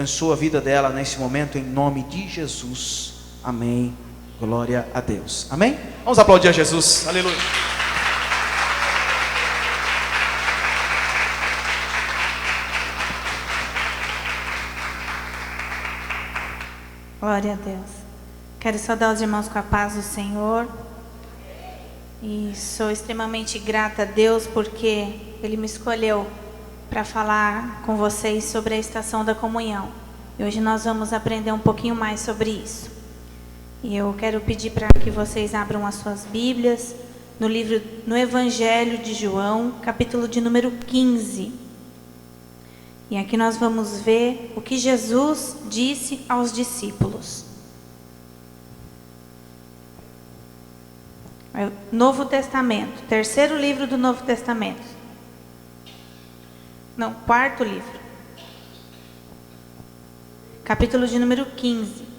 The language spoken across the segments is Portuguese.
Abençoa a vida dela nesse momento, em nome de Jesus. Amém. Glória a Deus. Amém? Vamos aplaudir a Jesus. Aleluia. Glória a Deus. Quero saudar os irmãos com a paz do Senhor. E sou extremamente grata a Deus porque Ele me escolheu para falar com vocês sobre a estação da comunhão. E hoje nós vamos aprender um pouquinho mais sobre isso. E eu quero pedir para que vocês abram as suas Bíblias no Evangelho de João, capítulo de número 15. E aqui nós vamos ver o que Jesus disse aos discípulos. Novo Testamento, terceiro livro do Novo Testamento. Não, quarto livro. Capítulo de número 15.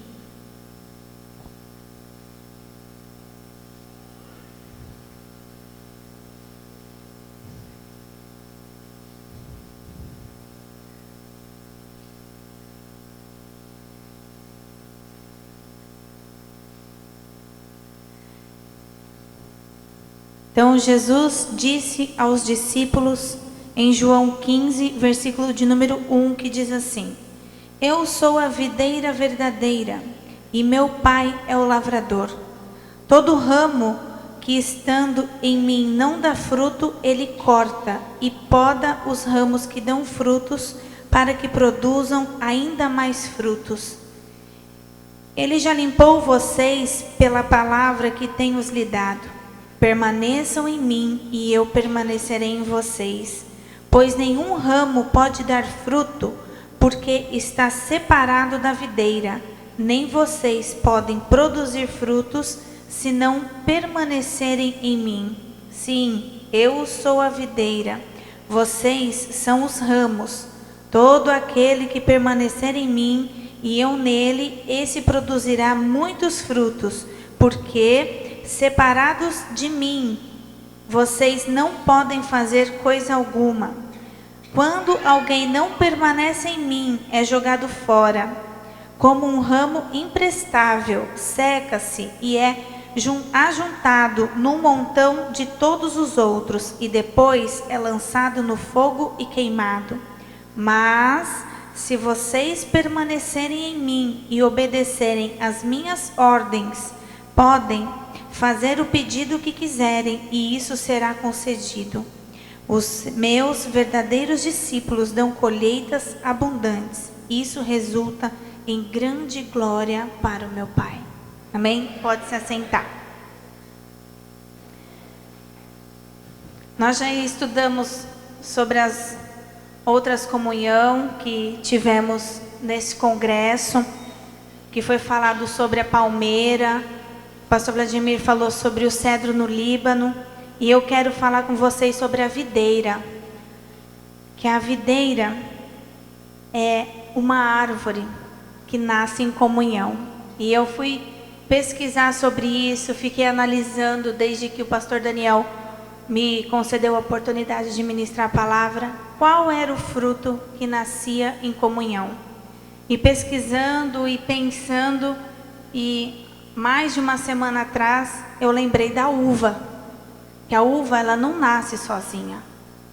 Então Jesus disse aos discípulos em João 15, versículo de número 1, que diz assim: Eu sou a videira verdadeira e meu Pai é o lavrador. Todo ramo que estando em mim não dá fruto, ele corta e poda os ramos que dão frutos para que produzam ainda mais frutos. Ele já limpou vocês pela palavra que tenho lhes dado. Permaneçam em mim e eu permanecerei em vocês, pois nenhum ramo pode dar fruto porque está separado da videira, nem vocês podem produzir frutos se não permanecerem em mim. Sim, eu sou a videira, vocês são os ramos. Todo aquele que permanecer em mim e eu nele, esse produzirá muitos frutos, porque separados de mim, vocês não podem fazer coisa alguma. Quando alguém não permanece em mim, é jogado fora, como um ramo imprestável, seca-se e é ajuntado num montão de todos os outros, e depois é lançado no fogo e queimado. Mas, se vocês permanecerem em mim e obedecerem às minhas ordens, podem fazer o pedido que quiserem, e isso será concedido. Os meus verdadeiros discípulos dão colheitas abundantes. Isso resulta em grande glória para o meu Pai. Amém? Pode se assentar. Nós já estudamos sobre as outras comunhão que tivemos nesse congresso, que foi falado sobre a palmeira. O pastor Vladimir falou sobre o cedro no Líbano, e eu quero falar com vocês sobre a videira. Que a videira é uma árvore que nasce em comunhão. E eu fui pesquisar sobre isso, fiquei analisando desde que o pastor Daniel me concedeu a oportunidade de ministrar a palavra, qual era o fruto que nascia em comunhão. E pesquisando e pensando, e mais de uma semana atrás, eu lembrei da uva. Que a uva, ela não nasce sozinha.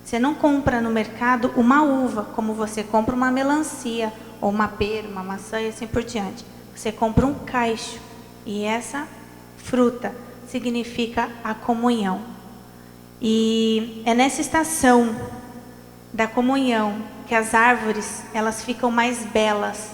Você não compra no mercado uma uva, como você compra uma melancia, ou uma pera, uma maçã e assim por diante. Você compra um cacho. E essa fruta significa a comunhão. E é nessa estação da comunhão que as árvores, elas ficam mais belas.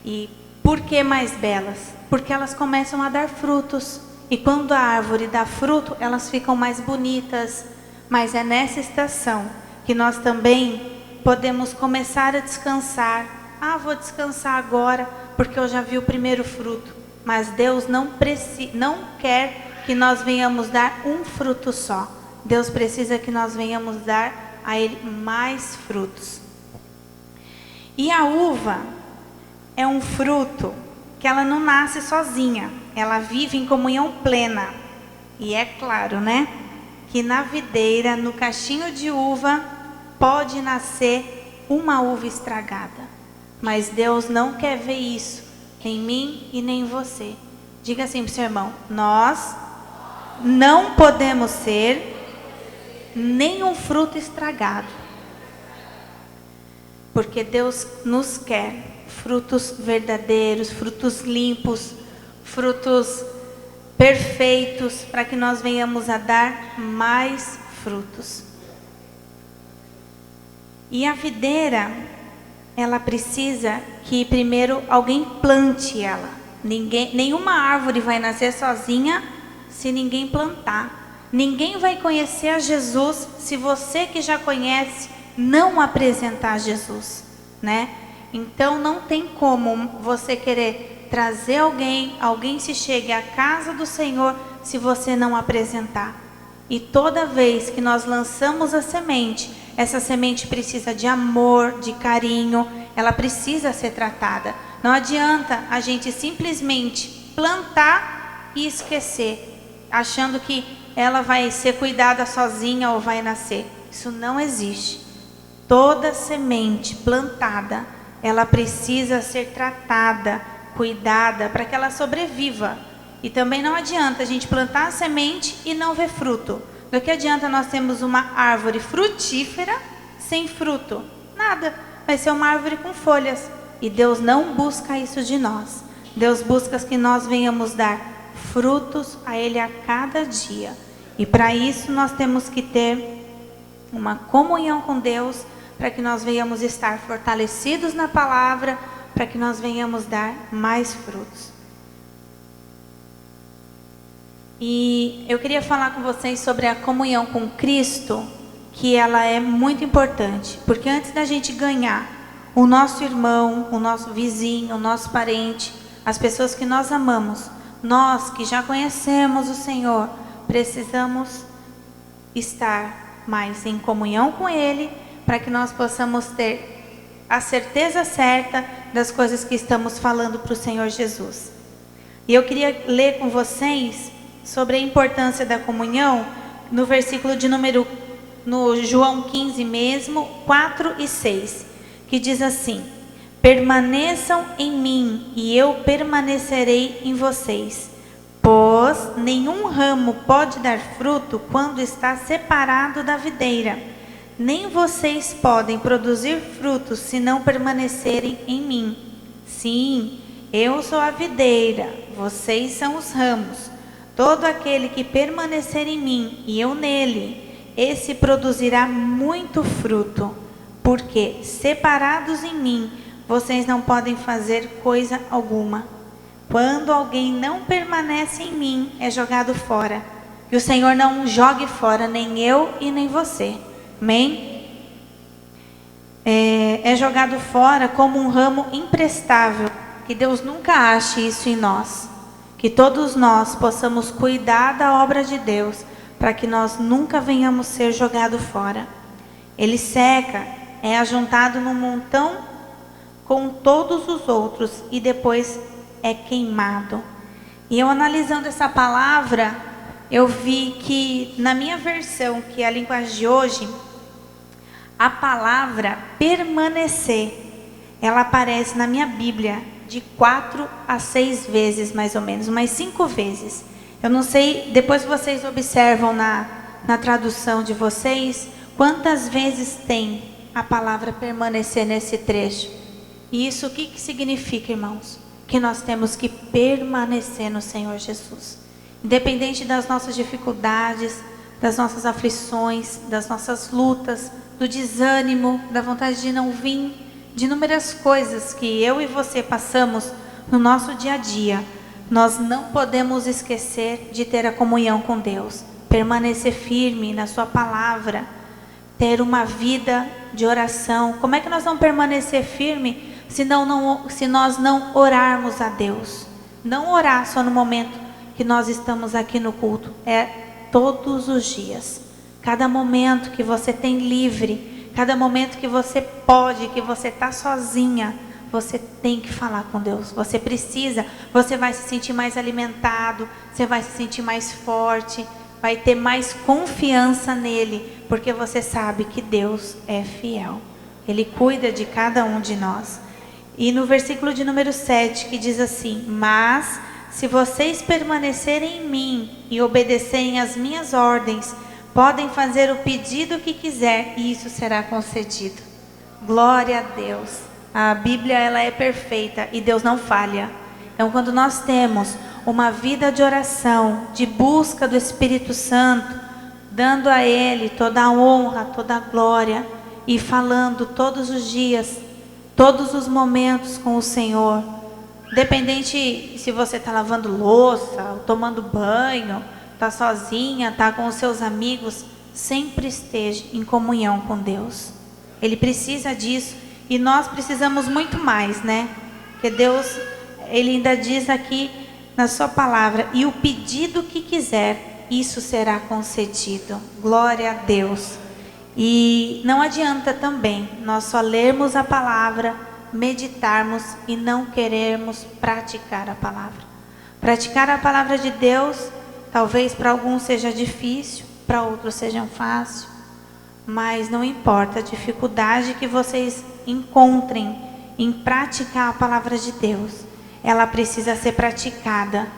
E por que mais belas? Porque elas começam a dar frutos. E quando a árvore dá fruto, elas ficam mais bonitas. Mas é nessa estação que nós também podemos começar a descansar. Ah, vou descansar agora porque eu já vi o primeiro fruto. Mas Deus não quer que nós venhamos dar um fruto só. Deus precisa que nós venhamos dar a Ele mais frutos. E a uva é um fruto que ela não nasce sozinha. Ela vive em comunhão plena. E é claro, né? Que na videira, no cachinho de uva, pode nascer uma uva estragada. Mas Deus não quer ver isso em mim e nem em você. Diga assim para o seu irmão: nós não podemos ser nenhum fruto estragado. Porque Deus nos quer frutos verdadeiros, frutos limpos, frutos perfeitos, para que nós venhamos a dar mais frutos. E a videira, ela precisa que primeiro alguém plante ela. Nenhuma árvore vai nascer sozinha se ninguém plantar. Ninguém vai conhecer a Jesus se você que já conhece não apresentar Jesus, né? Então não tem como você querer trazer alguém se chegue à casa do Senhor se você não apresentar. E toda vez que nós lançamos a semente, essa semente precisa de amor, de carinho, ela precisa ser tratada. Não adianta a gente simplesmente plantar e esquecer, achando que ela vai ser cuidada sozinha ou vai nascer. Isso não existe. Toda semente plantada, ela precisa ser tratada, cuidada, para que ela sobreviva. E também não adianta a gente plantar a semente e não ver fruto. Do que adianta nós termos uma árvore frutífera sem fruto? Nada, vai ser uma árvore com folhas. E Deus não busca isso de nós. Deus busca que nós venhamos dar frutos a Ele a cada dia. E para isso nós temos que ter uma comunhão com Deus, para que nós venhamos estar fortalecidos na palavra, para que nós venhamos dar mais frutos. E eu queria falar com vocês sobre a comunhão com Cristo, que ela é muito importante, porque antes da gente ganhar o nosso irmão, o nosso vizinho, o nosso parente, as pessoas que nós amamos, nós que já conhecemos o Senhor, precisamos estar mais em comunhão com Ele, para que nós possamos ter a certeza certa das coisas que estamos falando para o Senhor Jesus. E eu queria ler com vocês sobre a importância da comunhão, no versículo de no João 15 mesmo, 4 e 6, que diz assim: permaneçam em mim e eu permanecerei em vocês, pois nenhum ramo pode dar fruto quando está separado da videira, nem vocês podem produzir frutos se não permanecerem em mim. Sim, eu sou a videira, vocês são os ramos. Todo aquele que permanecer em mim e eu nele, esse produzirá muito fruto, porque separados em mim, vocês não podem fazer coisa alguma. Quando alguém não permanece em mim, é jogado fora. Que o Senhor não jogue fora nem eu e nem você. Amém? É jogado fora como um ramo imprestável. Que Deus nunca ache isso em nós. Que todos nós possamos cuidar da obra de Deus, para que nós nunca venhamos ser jogados fora. Ele seca, é ajuntado num montão com todos os outros e depois é queimado. E eu analisando essa palavra, eu vi que na minha versão, que é a linguagem de hoje, a palavra permanecer, ela aparece na minha Bíblia de 4 a 6 vezes, mais ou menos, umas 5 vezes. Eu não sei, depois vocês observam na tradução de vocês, quantas vezes tem a palavra permanecer nesse trecho. E isso o que significa, irmãos? Que nós temos que permanecer no Senhor Jesus. Independente das nossas dificuldades, das nossas aflições, das nossas lutas, do desânimo, da vontade de não vir, de inúmeras coisas que eu e você passamos no nosso dia a dia, nós não podemos esquecer de ter a comunhão com Deus, permanecer firme na sua palavra, ter uma vida de oração. Como é que nós vamos permanecer firme se nós não orarmos a Deus? Não orar só no momento que nós estamos aqui no culto, é todos os dias. Cada momento que você tem livre, cada momento que você pode, que você está sozinha, você tem que falar com Deus. Você precisa, você vai se sentir mais alimentado, você vai se sentir mais forte, vai ter mais confiança nele, porque você sabe que Deus é fiel. Ele cuida de cada um de nós. E no versículo de número 7, que diz assim: mas se vocês permanecerem em mim e obedecerem às minhas ordens, podem fazer o pedido que quiser e isso será concedido. Glória a Deus. A Bíblia, ela é perfeita e Deus não falha. Então, quando nós temos uma vida de oração, de busca do Espírito Santo, dando a Ele toda a honra, toda a glória e falando todos os dias, todos os momentos com o Senhor, independente se você está lavando louça, tomando banho, está sozinha, está com os seus amigos, sempre esteja em comunhão com Deus. Ele precisa disso e nós precisamos muito mais, né? Porque Deus, Ele ainda diz aqui na sua palavra: e o pedido que quiser, isso será concedido. Glória a Deus. E não adianta também nós só lermos a palavra, meditarmos e não querermos praticar a palavra. Praticar a palavra de Deus, talvez para alguns seja difícil, para outros seja fácil, mas não importa a dificuldade que vocês encontrem em praticar a palavra de Deus, ela precisa ser praticada,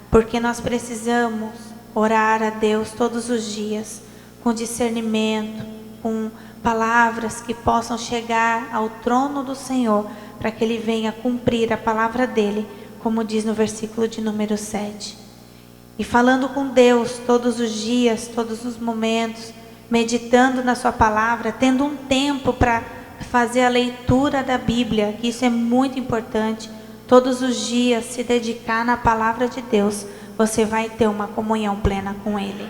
porque nós precisamos orar a Deus todos os dias, com discernimento, com palavras que possam chegar ao trono do Senhor, para que Ele venha cumprir a palavra dEle, como diz no versículo de número 7. E falando com Deus todos os dias, todos os momentos, meditando na sua palavra, tendo um tempo para fazer a leitura da Bíblia, que isso é muito importante, todos os dias se dedicar na palavra de Deus, você vai ter uma comunhão plena com Ele.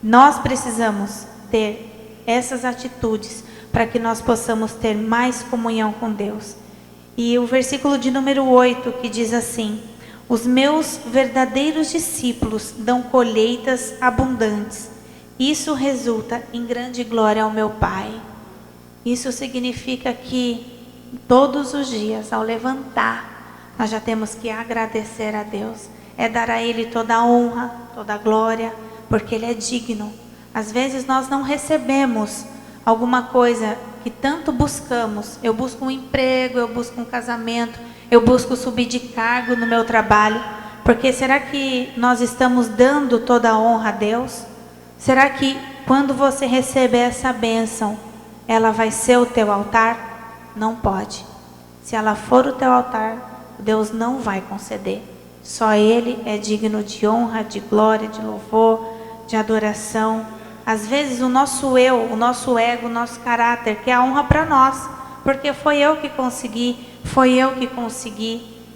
Nós precisamos ter essas atitudes para que nós possamos ter mais comunhão com Deus. E o versículo de número 8 que diz assim: os meus verdadeiros discípulos dão colheitas abundantes. Isso resulta em grande glória ao meu Pai. Isso significa que todos os dias, ao levantar, nós já temos que agradecer a Deus. É dar a Ele toda a honra, toda a glória, porque Ele é digno. Às vezes nós não recebemos alguma coisa que tanto buscamos. Eu busco um emprego, eu busco um casamento, eu busco subir de cargo no meu trabalho, porque será que nós estamos dando toda a honra a Deus? Será que quando você receber essa bênção, ela vai ser o teu altar? Não pode. Se ela for o teu altar, Deus não vai conceder. Só Ele é digno de honra, de glória, de louvor, de adoração. Às vezes o nosso eu, o nosso ego, o nosso caráter quer a honra para nós, porque foi eu que consegui,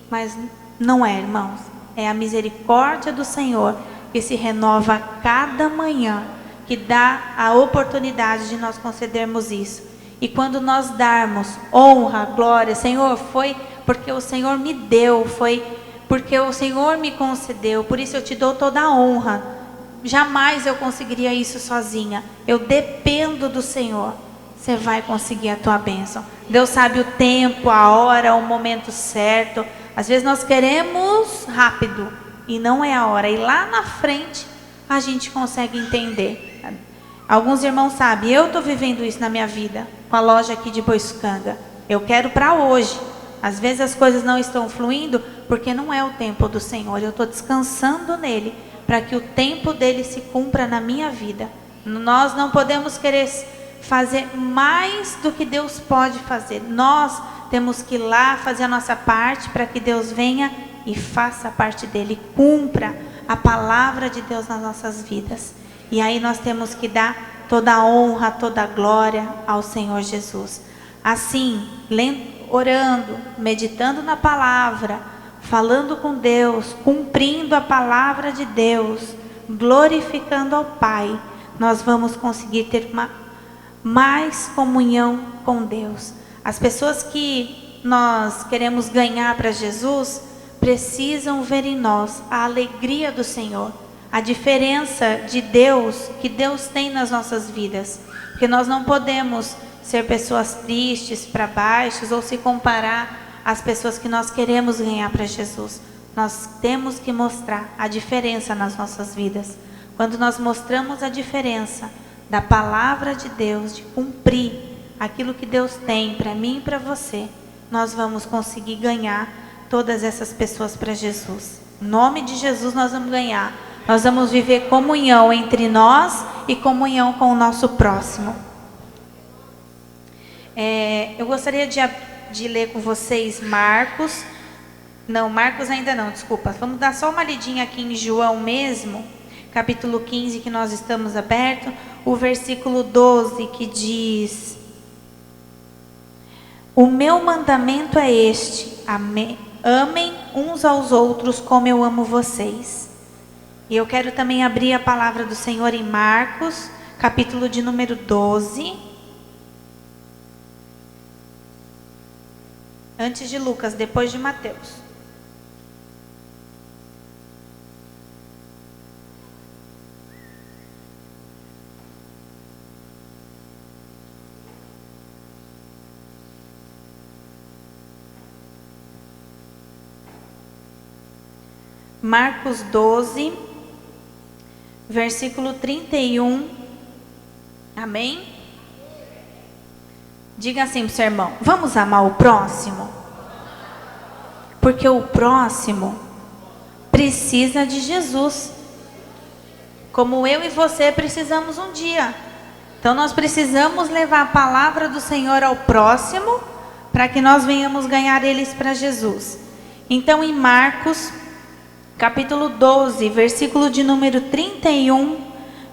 mas não é, irmãos. É a misericórdia do Senhor que se renova a cada manhã, que dá a oportunidade de nós concedermos isso. E quando nós darmos honra, glória, Senhor, foi porque o Senhor me deu, foi porque o Senhor me concedeu, por isso eu te dou toda a honra. Jamais eu conseguiria isso sozinha, eu dependo do Senhor. Você vai conseguir a tua bênção. Deus sabe o tempo, a hora, o momento certo. Às vezes nós queremos rápido e não é a hora. E lá na frente a gente consegue entender. Alguns irmãos sabem, eu estou vivendo isso na minha vida, com a loja aqui de Boiçucanga. Eu quero para hoje. Às vezes as coisas não estão fluindo porque não é o tempo do Senhor. Eu estou descansando nele para que o tempo dele se cumpra na minha vida. Nós não podemos querer fazer mais do que Deus pode fazer. Nós temos que ir lá fazer a nossa parte para que Deus venha e faça a parte dele, cumpra a palavra de Deus nas nossas vidas. E aí nós temos que dar toda a honra, toda a glória ao Senhor Jesus. Assim, orando, meditando na palavra, falando com Deus, cumprindo a palavra de Deus, glorificando ao Pai, nós vamos conseguir ter mais comunhão com Deus. As pessoas que nós queremos ganhar para Jesus precisam ver em nós a alegria do Senhor, a diferença de Deus que Deus tem nas nossas vidas, porque nós não podemos ser pessoas tristes, para baixos, ou se comparar às pessoas que nós queremos ganhar para Jesus. Nós temos que mostrar a diferença nas nossas vidas. Quando nós mostramos a diferença da palavra de Deus, de cumprir aquilo que Deus tem para mim e para você, nós vamos conseguir ganhar todas essas pessoas para Jesus. Em nome de Jesus nós vamos ganhar. Nós vamos viver comunhão entre nós e comunhão com o nosso próximo. Eu gostaria de ler com vocês Marcos. Não, Marcos ainda não, desculpa. Vamos dar só uma lidinha aqui em João mesmo, capítulo 15, que nós estamos abertos. O versículo 12 que diz: o meu mandamento é este, amém, amem uns aos outros como eu amo vocês. E eu quero também abrir a palavra do Senhor em Marcos, capítulo de número 12. Antes de Lucas, depois de Mateus. Marcos 12, versículo 31. Amém? Diga assim para o seu irmão: vamos amar o próximo? Porque o próximo precisa de Jesus, como eu e você precisamos um dia. Então nós precisamos levar a palavra do Senhor ao próximo, para que nós venhamos ganhar eles para Jesus. Então em Marcos capítulo 12, versículo de número 31,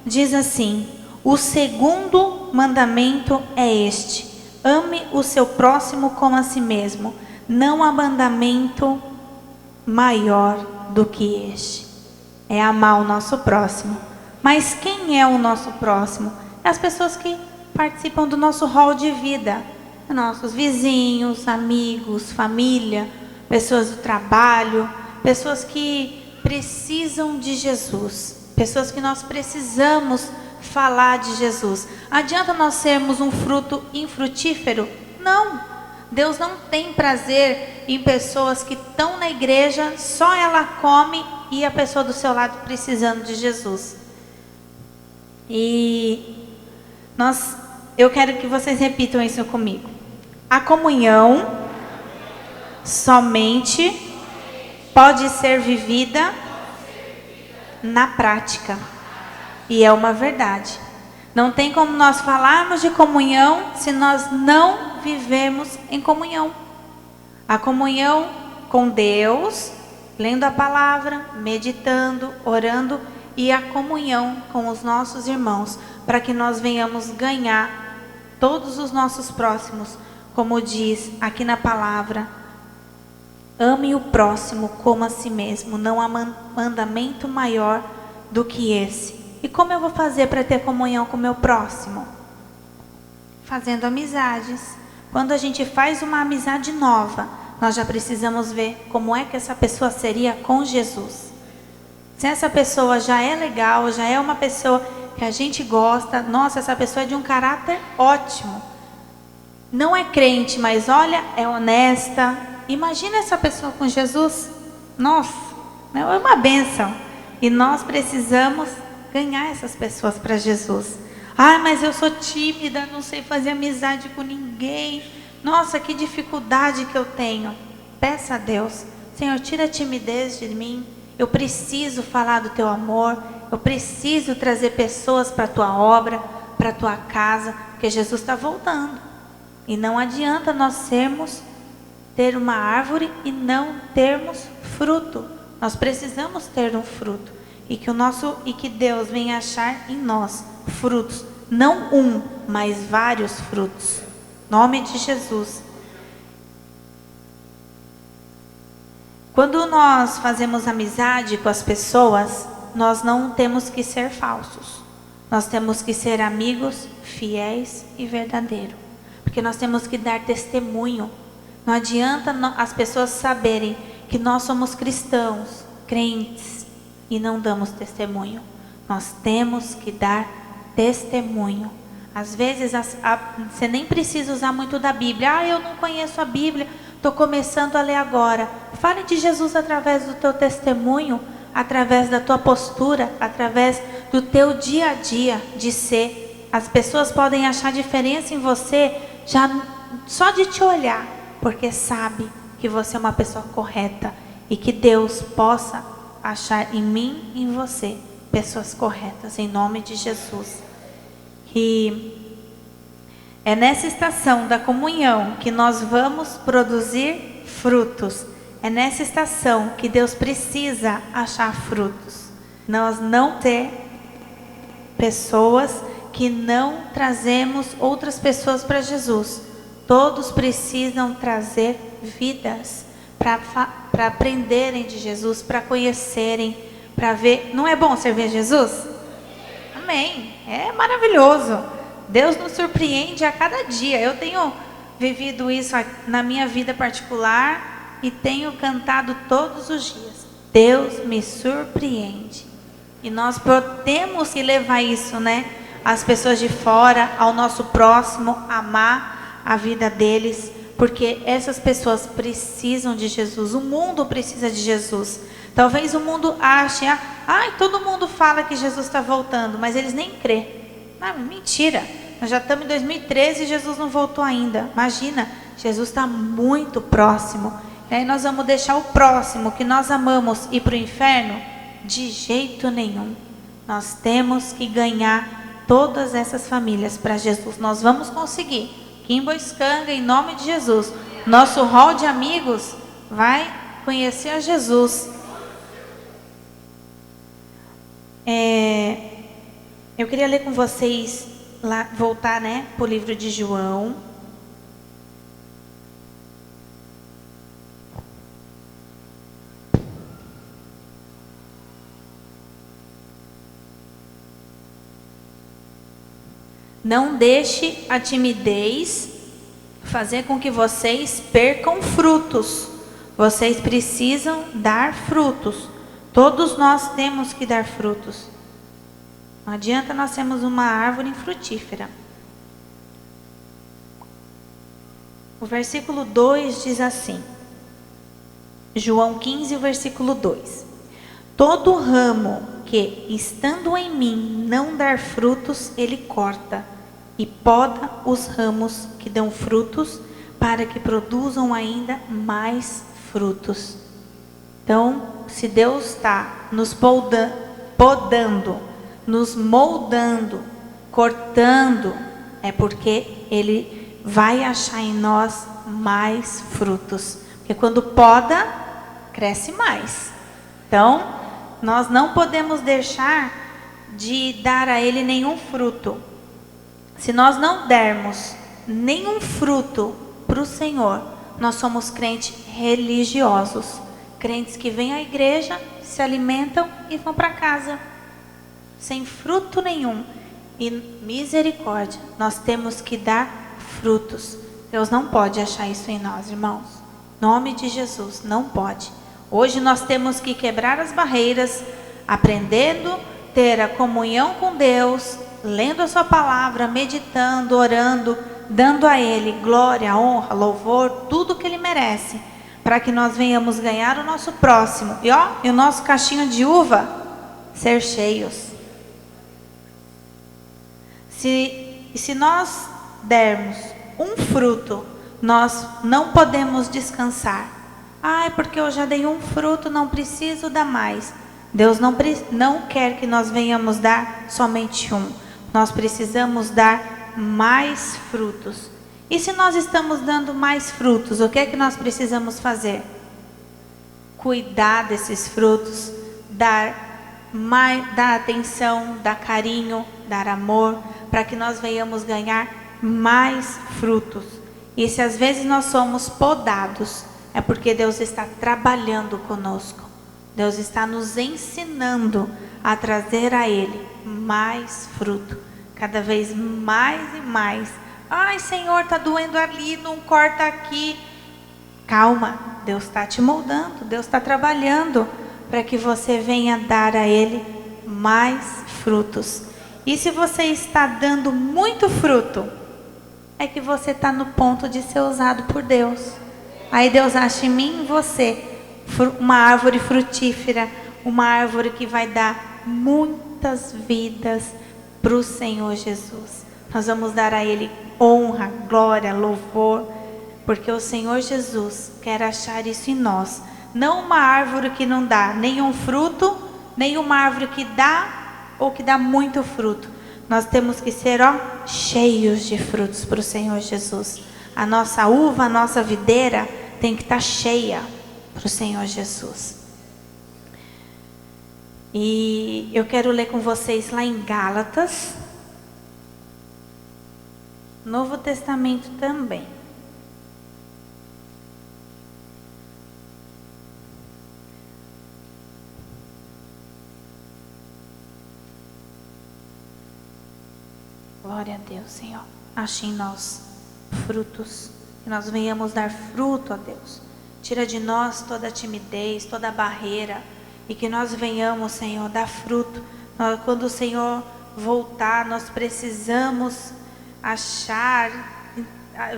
diz assim: o segundo mandamento é este: ame o seu próximo como a si mesmo. Não há mandamento maior do que este. É amar o nosso próximo. Mas quem é o nosso próximo? É as pessoas que participam do nosso rol de vida. Nossos vizinhos, amigos, família, pessoas do trabalho, pessoas que precisam de Jesus, pessoas que nós precisamos falar de Jesus. Adianta nós sermos um fruto infrutífero? Não. Deus não tem prazer em pessoas que estão na igreja, só ela come e a pessoa do seu lado precisando de Jesus. E eu quero que vocês repitam isso comigo. A comunhão somente pode ser vivida na prática. E é uma verdade. Não tem como nós falarmos de comunhão se nós não vivemos em comunhão. A comunhão com Deus, lendo a palavra, meditando, orando, e a comunhão com os nossos irmãos, para que nós venhamos ganhar todos os nossos próximos, como diz aqui na palavra: ame o próximo como a si mesmo. Não há mandamento maior do que esse. E como eu vou fazer para ter comunhão com o meu próximo? Fazendo amizades. Quando a gente faz uma amizade nova, nós já precisamos ver como é que essa pessoa seria com Jesus. Se essa pessoa já é legal, já é uma pessoa que a gente gosta, nossa, essa pessoa é de um caráter ótimo. Não é crente, mas olha, é honesta. Imagina essa pessoa com Jesus. Nossa, é uma bênção. E nós precisamos ganhar essas pessoas para Jesus. Ah, mas eu sou tímida, não sei fazer amizade com ninguém. Nossa, que dificuldade que eu tenho. Peça a Deus: Senhor, tira a timidez de mim. Eu preciso falar do teu amor. Eu preciso trazer pessoas para a tua obra, para a tua casa, porque Jesus está voltando. E não adianta nós ter uma árvore e não termos fruto. Nós precisamos ter um fruto. E que Deus venha achar em nós frutos. Não um, mas vários frutos. Em nome de Jesus. Quando nós fazemos amizade com as pessoas, nós não temos que ser falsos. Nós temos que ser amigos, fiéis e verdadeiros. Porque nós temos que dar testemunho. Não adianta as pessoas saberem que nós somos cristãos, crentes, e não damos testemunho. Nós temos que dar testemunho. Às vezes você nem precisa usar muito da Bíblia. Ah, eu não conheço a Bíblia, estou começando a ler agora. Fale de Jesus através do teu testemunho, através da tua postura, através do teu dia a dia de ser. As pessoas podem achar diferença em você já só de te olhar, porque sabe que você é uma pessoa correta e que Deus possa achar em mim e em você pessoas corretas, em nome de Jesus. E é nessa estação da comunhão que nós vamos produzir frutos. É nessa estação que Deus precisa achar frutos. Nós não ter pessoas que não trazemos outras pessoas para Jesus. Todos precisam trazer vidas para aprenderem de Jesus, para conhecerem, para ver. Não é bom servir Jesus? Amém. É maravilhoso. Deus nos surpreende a cada dia. Eu tenho vivido isso na minha vida particular e tenho cantado todos os dias. Deus me surpreende. E nós temos que levar isso, né? As pessoas de fora, ao nosso próximo, amar a vida deles, porque essas pessoas precisam de Jesus. O mundo precisa de Jesus. Talvez o mundo ache, todo mundo fala que Jesus está voltando, mas eles nem crêem. Mentira, nós já estamos em 2013 e Jesus não voltou ainda. Imagina, Jesus está muito próximo. E aí nós vamos deixar o próximo que nós amamos ir para o inferno? De jeito nenhum. Nós temos que ganhar todas essas famílias para Jesus. Nós vamos conseguir. Quimboiscanga, em nome de Jesus. Nosso hall de amigos vai conhecer a Jesus. Eu queria ler com vocês, voltar, para o livro de João. Não deixe a timidez fazer com que vocês percam frutos. Vocês precisam dar frutos. Todos nós temos que dar frutos. Não adianta nós sermos uma árvore infrutífera. O versículo 2 diz assim. João 15, versículo 2. Todo ramo que, estando em mim, não dar frutos, ele corta e poda os ramos que dão frutos, para que produzam ainda mais frutos. Então, se Deus está nos podando, nos moldando, cortando, é porque Ele vai achar em nós mais frutos. Porque quando poda, cresce mais. Então, nós não podemos deixar de dar a Ele nenhum fruto. Se nós não dermos nenhum fruto para o Senhor, nós somos crentes religiosos. Crentes que vêm à igreja, se alimentam e vão para casa. Sem fruto nenhum. E misericórdia, nós temos que dar frutos. Deus não pode achar isso em nós, irmãos. Em nome de Jesus, não pode. Hoje nós temos que quebrar as barreiras, aprendendo, ter a comunhão com Deus, lendo a sua palavra, meditando, orando, dando a Ele glória, honra, louvor, tudo que Ele merece, para que nós venhamos ganhar o nosso próximo. E o nosso cachinho de uva ser cheios. Se nós dermos um fruto, nós não podemos descansar. Porque eu já dei um fruto, não preciso dar mais. Deus não quer que nós venhamos dar somente um. Nós precisamos dar mais frutos. E se nós estamos dando mais frutos, o que é que nós precisamos fazer? Cuidar desses frutos, dar atenção, dar carinho, dar amor, para que nós venhamos ganhar mais frutos. E se às vezes nós somos podados, é porque Deus está trabalhando conosco. Deus está nos ensinando a trazer a Ele mais fruto. Cada vez mais e mais. Senhor, está doendo ali, não corta aqui. Calma, Deus está te moldando, Deus está trabalhando para que você venha dar a Ele mais frutos. E se você está dando muito fruto, é que você está no ponto de ser usado por Deus. Aí Deus acha em mim e em você uma árvore frutífera, uma árvore que vai dar muitas vidas para o Senhor Jesus. Nós vamos dar a Ele honra, glória, louvor, porque o Senhor Jesus quer achar isso em nós. Não uma árvore que não dá nenhum fruto, nem uma árvore que dá ou que dá muito fruto. Nós temos que ser, cheios de frutos para o Senhor Jesus. A nossa uva, a nossa videira tem que estar cheia para o Senhor Jesus. E eu quero ler com vocês lá em Gálatas, Novo Testamento também. Glória a Deus, Senhor. Ache em nós frutos, que nós venhamos dar fruto a Deus. Tira de nós toda a timidez, toda a barreira, e que nós venhamos, Senhor, dar fruto. Quando o Senhor voltar, nós precisamos achar,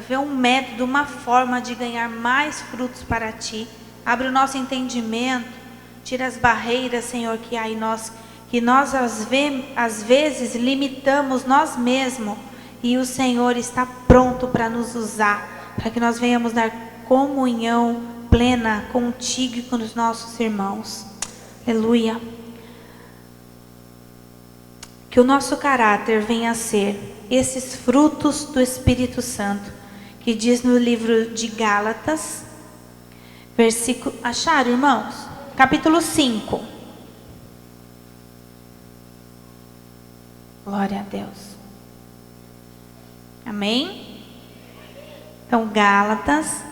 ver um método, uma forma de ganhar mais frutos para Ti. Abre o nosso entendimento, tira as barreiras, Senhor, que há em nós, que nós às vezes limitamos nós mesmos, e o Senhor está pronto para nos usar, para que nós venhamos dar comunhão plena contigo e com os nossos irmãos. Aleluia. Que o nosso caráter venha a ser esses frutos do Espírito Santo, que diz no livro de Gálatas, versículo, acharam, irmãos? Capítulo 5. Glória a Deus. Amém? Então, Gálatas,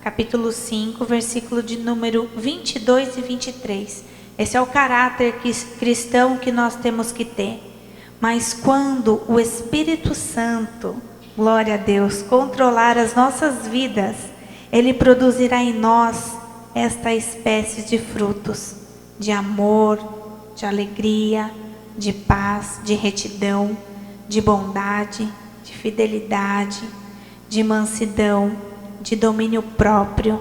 capítulo 5, versículo de número 22 e 23. Esse é o caráter cristão que nós temos que ter. Mas quando o Espírito Santo, glória a Deus, controlar as nossas vidas, Ele produzirá em nós esta espécie de frutos, de amor, de alegria, de paz, de retidão, de bondade, de fidelidade, de mansidão, de domínio próprio.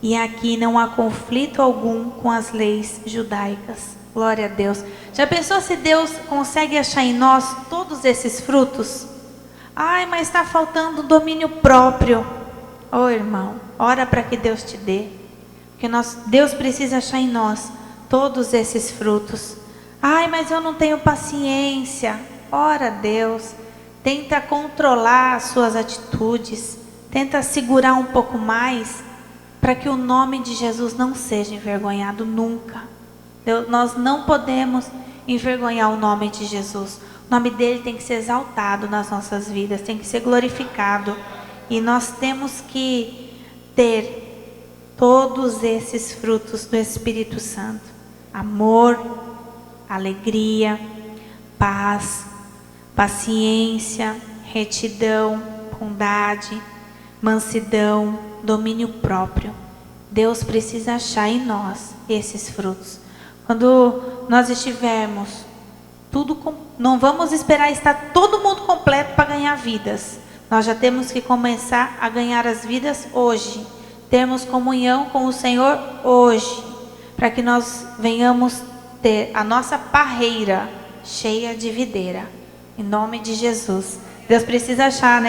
E aqui não há conflito algum com as leis judaicas. Glória a Deus. Já pensou se Deus consegue achar em nós todos esses frutos? Ai, mas está faltando domínio próprio. Ô irmão, ora para que Deus te dê. Porque Deus precisa achar em nós todos esses frutos. Ai, mas eu não tenho paciência. Ora a Deus. Tenta controlar as suas atitudes. Tenta segurar um pouco mais, para que o nome de Jesus não seja envergonhado nunca. Nós não podemos envergonhar o nome de Jesus. O nome dele tem que ser exaltado nas nossas vidas, tem que ser glorificado. E nós temos que ter todos esses frutos do Espírito Santo: amor, alegria, paz, paciência, retidão, bondade, mansidão, domínio próprio. Deus precisa achar em nós esses frutos. Quando nós estivermos não vamos esperar estar todo mundo completo para ganhar vidas. Nós já temos que começar a ganhar as vidas hoje. Termos comunhão com o Senhor hoje, para que nós venhamos ter a nossa parreira cheia de videira. Em nome de Jesus. Deus precisa achar,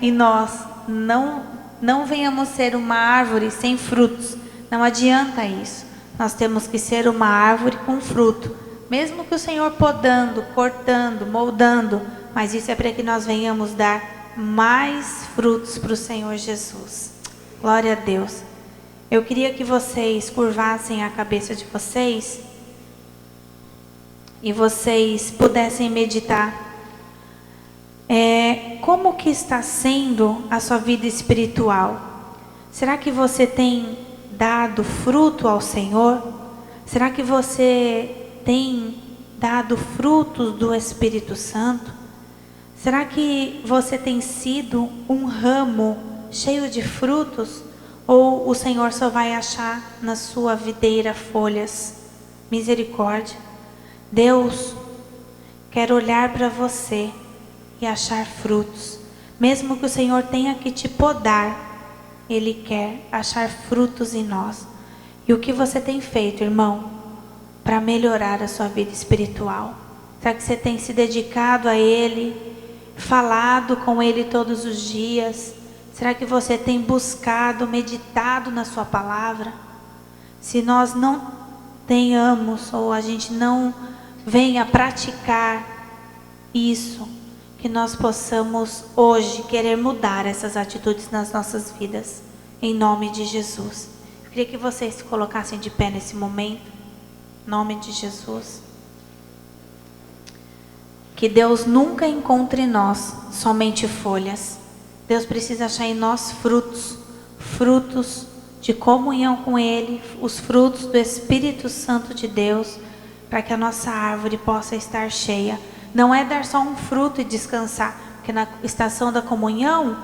em nós. Não venhamos ser uma árvore sem frutos. Não adianta isso. Nós temos que ser uma árvore com fruto. Mesmo que o Senhor podando, cortando, moldando. Mas isso é para que nós venhamos dar mais frutos para o Senhor Jesus. Glória a Deus. Eu queria que vocês curvassem a cabeça de vocês. E vocês pudessem meditar. Como que está sendo a sua vida espiritual? Será que você tem dado fruto ao Senhor? Será que você tem dado frutos do Espírito Santo? Será que você tem sido um ramo cheio de frutos? Ou o Senhor só vai achar na sua videira folhas? Misericórdia. Deus quer olhar para você e achar frutos. Mesmo que o Senhor tenha que te podar, Ele quer achar frutos em nós. E o que você tem feito, irmão, para melhorar a sua vida espiritual? Será que você tem se dedicado a Ele, falado com Ele todos os dias? Será que você tem buscado, meditado na sua palavra? Se nós não tenhamos, ou a gente não venha praticar isso, que nós possamos hoje querer mudar essas atitudes nas nossas vidas, em nome de Jesus. Eu queria que vocês se colocassem de pé nesse momento, em nome de Jesus. Que Deus nunca encontre em nós somente folhas. Deus precisa achar em nós frutos, frutos de comunhão com Ele, os frutos do Espírito Santo de Deus, para que a nossa árvore possa estar cheia. Não é dar só um fruto e descansar, porque na estação da comunhão,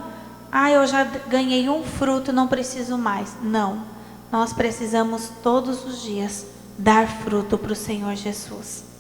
eu já ganhei um fruto, não preciso mais. Não, nós precisamos todos os dias dar fruto para o Senhor Jesus.